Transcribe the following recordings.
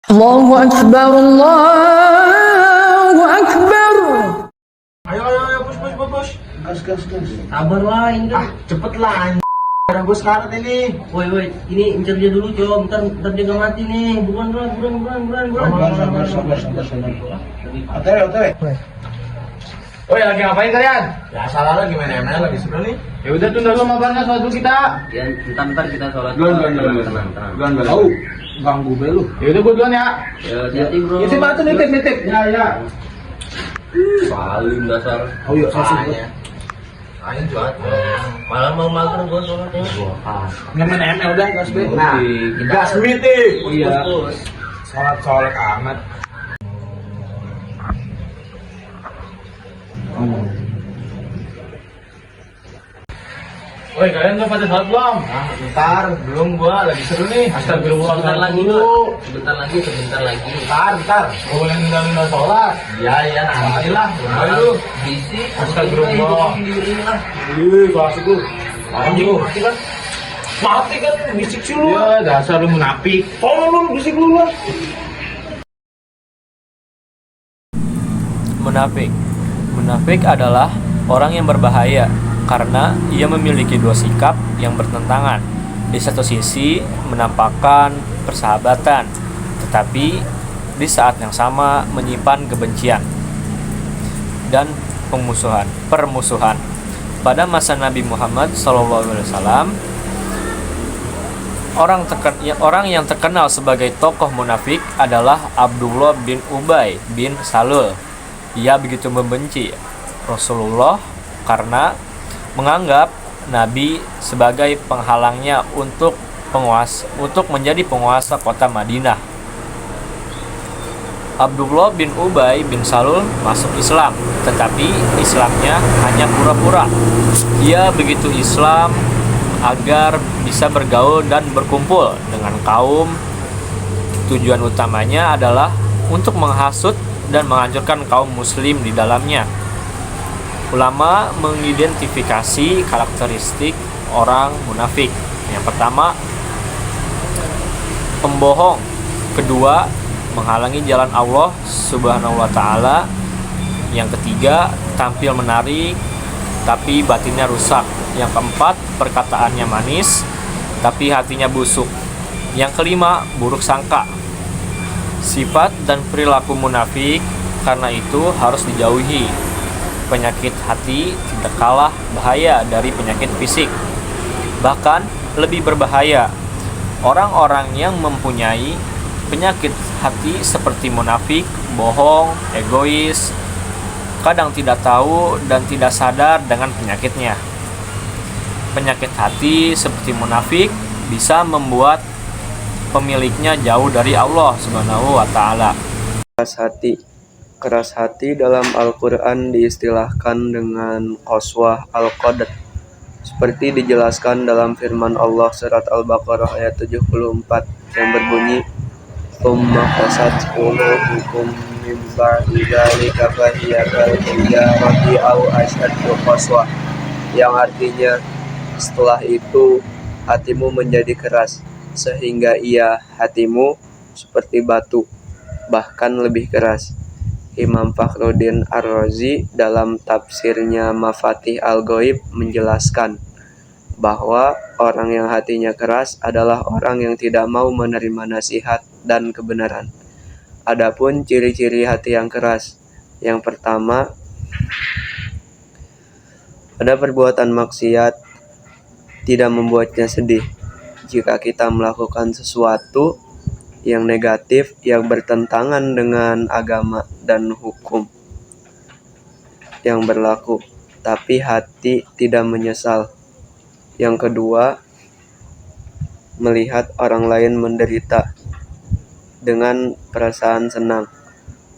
Allahu Akbar, Allahu Akbar. Ayo, push. Gas. Sabar lah, ini kan. Cepet lah, ada gue sekarat ini. Woi, ini incer dia dulu, coba. Bentar dia nggak mati nih. Buruan. Sabar. OTW. Woi, lagi ngapain kalian? Ya, salah lagi main ML lagi seru nih. Ya udah tunda dulu mabarnya sholat dulu kita. Ya, bentar kita sholat. Duluan. Tahu ganggu be lu. Ya udah gue duluan ya. Ya, hati bro. Isi batu nitip. Ya. Salim dasar. Oh iya, kasih. Ayo jual. Malah mau makan gue sholatnya. Nyaman ML udah gas be. Nah, gas meeting. Iya. Sholat amat. Woi, kalian udah pada sholat belum? Nah, bentar, belum gua lagi seru nih. Astagfirullah, Sebentar lagi dulu. Pak. Sebentar lagi. Bentar. Gue boleh nunda sholat. Ya, nanti lah. Ayo. Bisik. Astagfirullah. Sendiri lah. Ih, bahas itu. Anjing, mati kan? Mati kan, bisik sih lu. Ya, dasar lu munafik. Tolong lu, bisik lu lah. Munafik adalah orang yang berbahaya karena ia memiliki dua sikap yang bertentangan. Di satu sisi menampakkan persahabatan, tetapi di saat yang sama menyimpan kebencian dan permusuhan. Pada masa Nabi Muhammad SAW, orang yang terkenal sebagai tokoh munafik adalah Abdullah bin Ubay bin Salul. Ia begitu membenci Rasulullah karena menganggap Nabi sebagai penghalangnya untuk menjadi penguasa kota Madinah. Abdullah bin Ubay bin Salul masuk Islam, tetapi Islamnya hanya pura-pura. Ia begitu Islam agar bisa bergaul dan berkumpul dengan kaum. Tujuan utamanya adalah untuk menghasut dan menghancurkan kaum muslim di dalamnya. Ulama mengidentifikasi karakteristik orang munafik. Yang pertama, pembohong. Kedua, menghalangi jalan Allah Subhanahu wa taala. Yang ketiga, tampil menarik tapi batinnya rusak. Yang keempat, perkataannya manis tapi hatinya busuk. Yang kelima, buruk sangka. Sifat dan perilaku munafik karena itu harus dijauhi. Penyakit hati tidak kalah bahaya dari penyakit fisik. Bahkan lebih berbahaya. Orang-orang yang mempunyai penyakit hati seperti munafik, bohong, egois, kadang tidak tahu dan tidak sadar dengan penyakitnya. Penyakit hati seperti munafik bisa membuat pemiliknya jauh dari Allah Subhanahu wa taala. Keras hati dalam Al-Quran diistilahkan dengan qaswah al-qadr, seperti dijelaskan dalam firman Allah surat Al-Baqarah ayat 74 yang berbunyi tsumma qasat qulubukum min ba'di dzalika fa hiya kal hijarati aw ashaddu qaswah, yang artinya setelah itu hatimu menjadi keras sehingga hatimu seperti batu, bahkan lebih keras. Imam Fakhruddin Ar-Razi dalam tafsirnya Mafatih Al-Ghaib menjelaskan bahwa orang yang hatinya keras adalah orang yang tidak mau menerima nasihat dan kebenaran. Adapun ciri-ciri hati yang keras, yang pertama, ada perbuatan maksiat tidak membuatnya sedih. Jika kita melakukan sesuatu yang negatif yang bertentangan dengan agama dan hukum yang berlaku, tapi hati tidak menyesal. Yang kedua, melihat orang lain menderita dengan perasaan senang.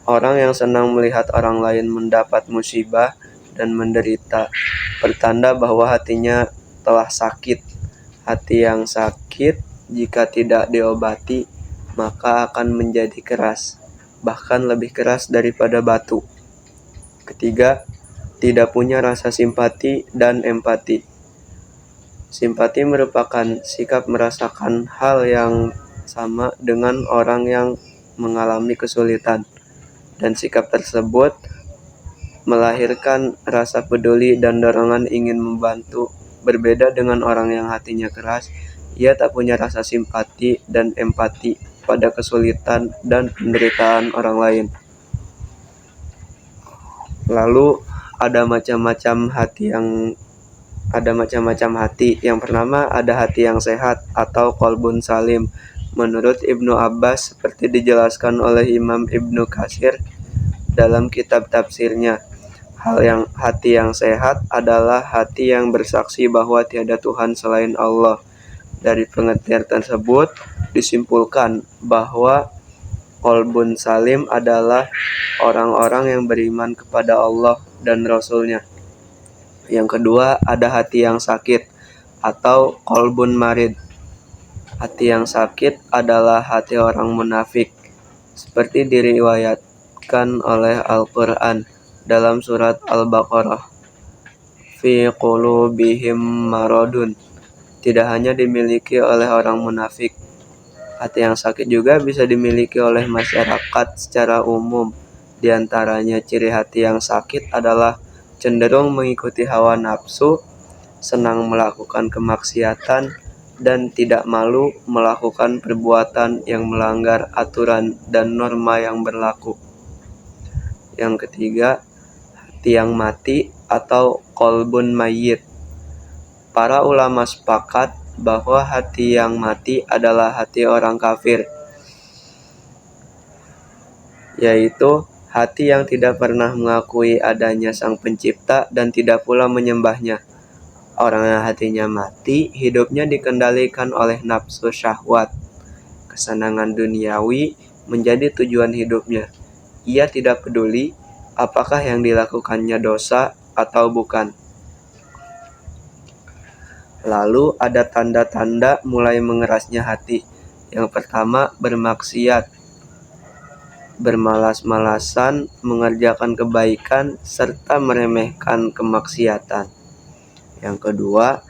Orang yang senang melihat orang lain mendapat musibah dan menderita pertanda bahwa hatinya telah sakit. Hati yang sakit jika tidak diobati maka akan menjadi keras, bahkan lebih keras daripada batu. Ketiga, tidak punya rasa simpati dan empati. Simpati merupakan sikap merasakan hal yang sama dengan orang yang mengalami kesulitan, dan sikap tersebut melahirkan rasa peduli dan dorongan ingin membantu. Berbeda dengan orang yang hatinya keras, ia tak punya rasa simpati dan empati pada kesulitan dan penderitaan orang lain. Lalu ada macam-macam hati. Yang pertama ada hati yang sehat atau qalbun salim. Menurut Ibnu Abbas, seperti dijelaskan oleh Imam Ibnu Katsir dalam kitab tafsirnya, hati yang sehat adalah hati yang bersaksi bahwa tiada Tuhan selain Allah. Dari pengertian tersebut disimpulkan bahwa qalbun salim adalah orang-orang yang beriman kepada Allah dan Rasul-Nya. Yang kedua, ada hati yang sakit atau qalbun marid. Hati yang sakit adalah hati orang munafik, seperti diriwayatkan oleh Al-Quran dalam surat Al-Baqarah. Fi qulubihim maradun. Tidak hanya dimiliki oleh orang munafik, hati yang sakit juga bisa dimiliki oleh masyarakat secara umum. Di antaranya ciri hati yang sakit adalah cenderung mengikuti hawa nafsu, senang melakukan kemaksiatan, dan tidak malu melakukan perbuatan yang melanggar aturan dan norma yang berlaku. Yang ketiga, hati yang mati atau qalbun mayyit. Para ulama sepakat bahwa hati yang mati adalah hati orang kafir, yaitu hati yang tidak pernah mengakui adanya Sang Pencipta dan tidak pula menyembahnya. Orang yang hatinya mati, hidupnya dikendalikan oleh nafsu syahwat. Kesenangan duniawi menjadi tujuan hidupnya. Ia tidak peduli apakah yang dilakukannya dosa atau bukan. Lalu ada tanda-tanda mulai mengerasnya hati. Yang pertama, bermaksiat, bermalas-malasan mengerjakan kebaikan serta meremehkan kemaksiatan. Yang kedua,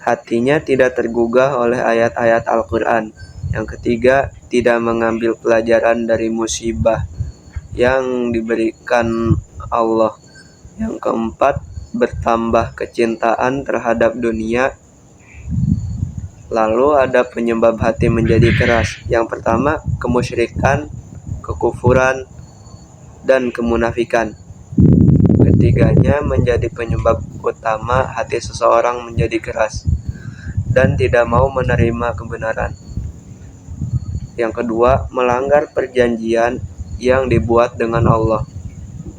hatinya tidak tergugah oleh ayat-ayat Al-Quran. Yang ketiga, tidak mengambil pelajaran dari musibah yang diberikan Allah. Yang keempat, bertambah kecintaan terhadap dunia. Lalu ada penyebab hati menjadi keras. Yang pertama, kemusyrikan, kekufuran, dan kemunafikan. Ketiganya menjadi penyebab utama hati seseorang menjadi keras dan tidak mau menerima kebenaran. Yang kedua, melanggar perjanjian yang dibuat dengan Allah.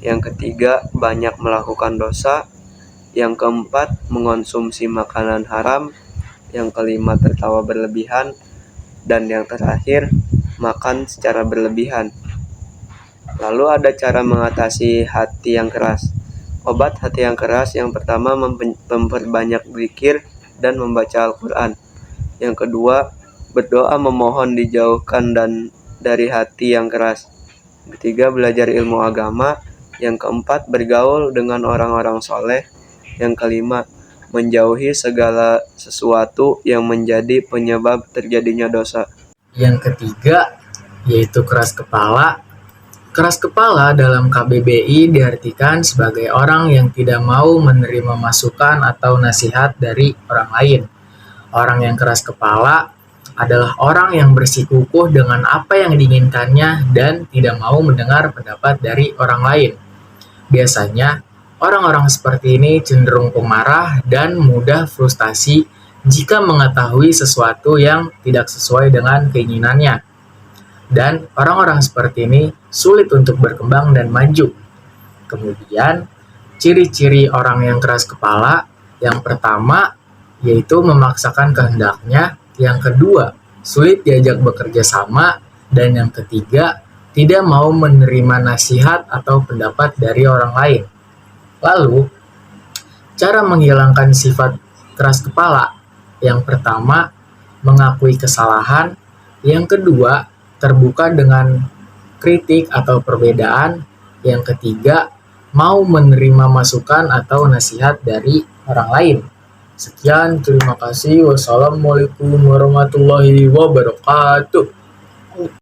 Yang ketiga, banyak melakukan dosa. Yang keempat, mengonsumsi makanan haram. Yang kelima, tertawa berlebihan. Dan yang terakhir, makan secara berlebihan. Lalu ada cara mengatasi hati yang keras. Obat hati yang keras yang pertama memperbanyak zikir dan membaca Al-Quran. Yang kedua, berdoa memohon dijauhkan dari hati yang keras. Yang ketiga, belajar ilmu agama. Yang keempat, bergaul dengan orang-orang soleh. Yang kelima, menjauhi segala sesuatu yang menjadi penyebab terjadinya dosa. Yang ketiga, yaitu keras kepala. Keras kepala dalam KBBI diartikan sebagai orang yang tidak mau menerima masukan atau nasihat dari orang lain. Orang yang keras kepala adalah orang yang bersikukuh dengan apa yang diinginkannya dan tidak mau mendengar pendapat dari orang lain. Biasanya, orang-orang seperti ini cenderung pemarah dan mudah frustasi jika mengetahui sesuatu yang tidak sesuai dengan keinginannya. Dan orang-orang seperti ini sulit untuk berkembang dan maju. Kemudian, ciri-ciri orang yang keras kepala, yang pertama yaitu memaksakan kehendaknya, yang kedua sulit diajak bekerja sama, dan yang ketiga tidak mau menerima nasihat atau pendapat dari orang lain. Lalu, cara menghilangkan sifat keras kepala, yang pertama mengakui kesalahan, yang kedua terbuka dengan kritik atau perbedaan, yang ketiga mau menerima masukan atau nasihat dari orang lain. Sekian, terima kasih. Wassalamualaikum warahmatullahi wabarakatuh.